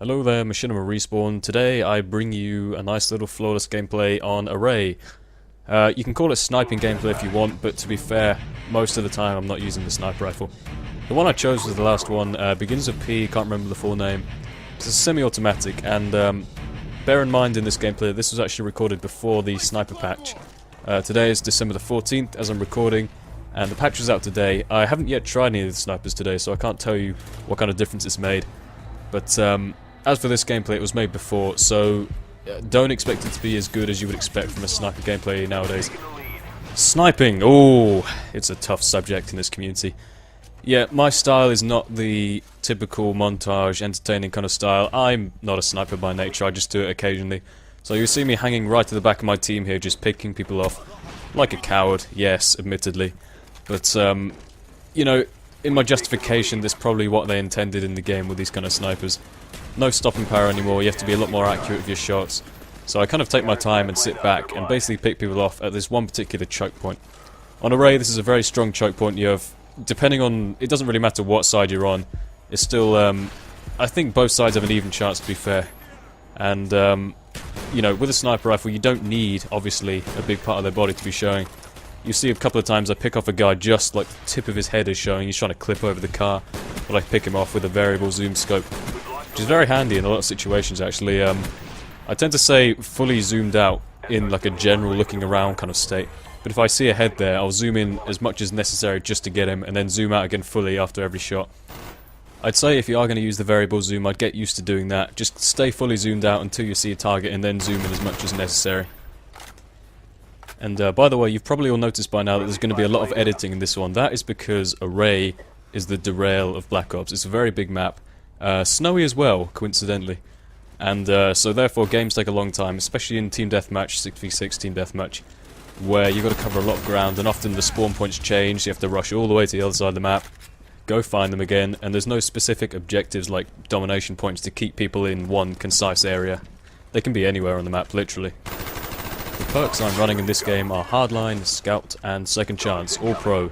Hello there, Machinima Respawn. Today I bring you a nice little flawless gameplay on Array. You can call it sniping gameplay if you want, but to be fair, most of the time I'm not using the sniper rifle. The one I chose was the last one, begins with P, can't remember the full name. It's a semi-automatic, and bear in mind in this gameplay this was actually recorded before the sniper patch. Today is December the 14th as I'm recording, and the patch was out today. I haven't yet tried any of the snipers today, so I can't tell you what kind of difference it's made. But as for this gameplay, it was made before, so don't expect it to be as good as you would expect from a sniper gameplay nowadays. Sniping! Oh, it's a tough subject in this community. Yeah, my style is not the typical montage, entertaining kind of style. I'm not a sniper by nature, I just do it occasionally. So you'll see me hanging right to the back of my team here, just picking people off. Like a coward, yes, admittedly. But, you know, in my justification, this is probably what they intended in the game with these kind of snipers. No stopping power anymore, you have to be a lot more accurate with your shots. So I kind of take my time and sit back and basically pick people off at this one particular choke point. On Array, this is a very strong choke point. You have, depending on, it doesn't really matter what side you're on, it's still, I think both sides have an even chance to be fair. And, you know, with a sniper rifle, you don't need, obviously, a big part of their body to be showing. You see a couple of times I pick off a guy just like the tip of his head is showing, he's trying to clip over the car, but I pick him off with a variable zoom scope, which is very handy in a lot of situations actually. I tend to say fully zoomed out in like a general looking around kind of state, but if I see a head there, I'll zoom in as much as necessary just to get him, and then zoom out again fully after every shot. I'd say if you are going to use the variable zoom, I'd get used to doing that. Just stay fully zoomed out until you see a target, and then zoom in as much as necessary. And by the way, you've probably all noticed by now that there's going to be a lot of editing in this one. That is because Array is the derail of Black Ops. It's a very big map. Snowy as well, coincidentally. And so therefore games take a long time, especially in Team Deathmatch, 6v6 Team Deathmatch, where you've got to cover a lot of ground, and often the spawn points change, you have to rush all the way to the other side of the map, go find them again, and there's no specific objectives like domination points to keep people in one concise area. They can be anywhere on the map, literally. The perks I'm running in this game are Hardline, Scout, and Second Chance, all pro.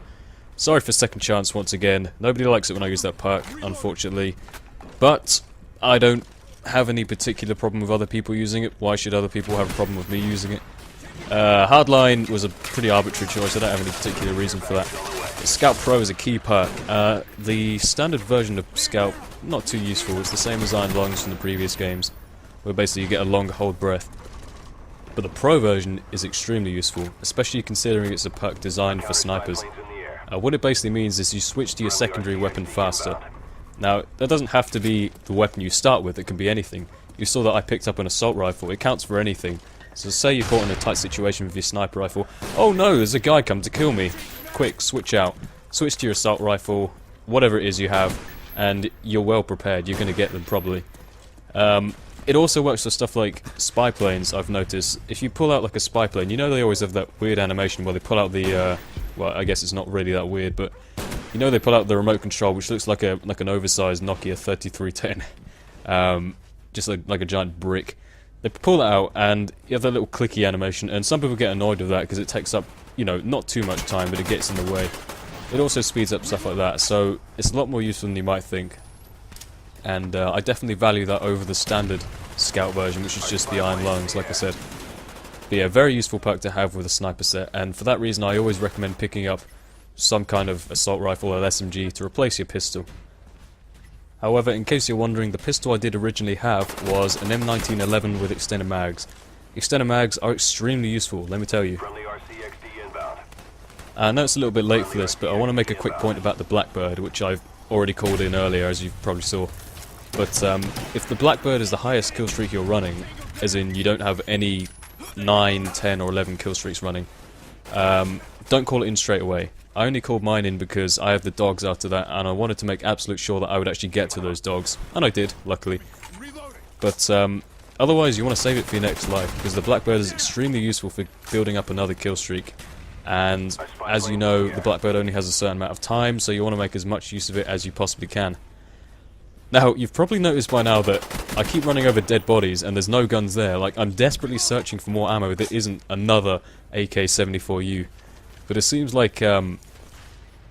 Sorry for Second Chance once again, nobody likes it when I use that perk, unfortunately. But I don't have any particular problem with other people using it. Why should other people have a problem with me using it? Hardline was a pretty arbitrary choice, I don't have any particular reason for that. Scout Pro is a key perk. The standard version of Scout, not too useful, it's the same as Iron Lungs from the previous games, where basically you get a longer hold breath. But the Pro version is extremely useful, especially considering it's a perk designed for snipers. What it basically means is you switch to your secondary weapon faster. Now, that doesn't have to be the weapon you start with, it can be anything. You saw that I picked up an assault rifle, it counts for anything. So say you're caught in a tight situation with your sniper rifle. Oh no, there's a guy come to kill me. Quick, switch out. Switch to your assault rifle, whatever it is you have, and you're well prepared, you're going to get them probably. It also works for stuff like spy planes, I've noticed. If you pull out like a spy plane, you know they always have that weird animation where they pull out the, well, I guess it's not really that weird, but you know they pull out the remote control, which looks like an oversized Nokia 3310, just like a giant brick. They pull that out, and you have that little clicky animation, and some people get annoyed with that because it takes up, you know, not too much time, but it gets in the way. It also speeds up stuff like that, so it's a lot more useful than you might think. And I definitely value that over the standard Scout version, which is just the Iron Lungs, like I said. But yeah, very useful perk to have with a sniper set, and for that reason I always recommend picking up some kind of assault rifle or SMG to replace your pistol. However, in case you're wondering, the pistol I did originally have was an M1911 with extended mags. Extended mags are extremely useful, let me tell you. I know it's a little bit late for this, but I want to make a quick point about the Blackbird, which I've already called in earlier, as you probably saw. But if the Blackbird is the highest kill streak you're running, as in you don't have any 9, 10 or 11 kill streaks running, don't call it in straight away. I only called mine in because I have the dogs after that, and I wanted to make absolute sure that I would actually get to those dogs, and I did, luckily. But otherwise you want to save it for your next life, because the Blackbird is extremely useful for building up another kill streak. And as you know, the Blackbird only has a certain amount of time, so you want to make as much use of it as you possibly can. Now, you've probably noticed by now that I keep running over dead bodies and there's no guns there. Like, I'm desperately searching for more ammo that isn't another AK-74U. But it seems like none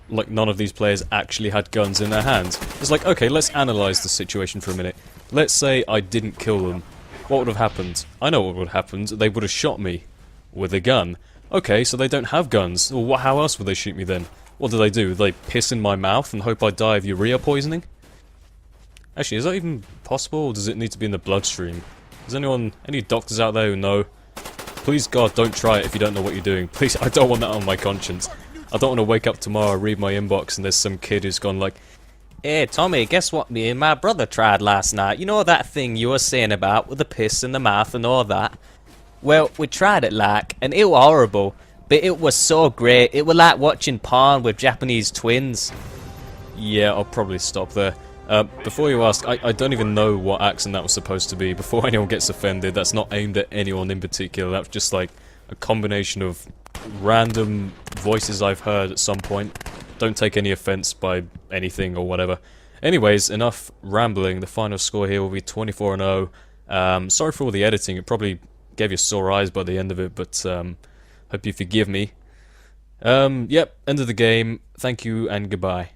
of these players actually had guns in their hands. It's like, okay, let's analyze the situation for a minute. Let's say I didn't kill them. What would have happened? I know what would have happened. They would have shot me with a gun. Okay, so they don't have guns. Well, how else would they shoot me then? What do? Do they piss in my mouth and hope I die of urea poisoning? Actually, is that even possible, or does it need to be in the bloodstream? Is any doctors out there who know? Please, God, don't try it if you don't know what you're doing. Please, I don't want that on my conscience. I don't want to wake up tomorrow, read my inbox, and there's some kid who's gone like, "Hey, Tommy, guess what me and my brother tried last night? You know that thing you were saying about with the piss in the mouth and all that? Well, we tried it like, and it was horrible, but it was so great. It was like watching porn with Japanese twins." yeah, I'll probably stop there. Before you ask, I don't even know what accent that was supposed to be. Before anyone gets offended, that's not aimed at anyone in particular. That's just like a combination of random voices I've heard at some point. Don't take any offense by anything or whatever. Anyways, enough rambling. The final score here will be 24-0. Sorry for all the editing. It probably gave you sore eyes by the end of it, but hope you forgive me. Yep, end of the game. Thank you and goodbye.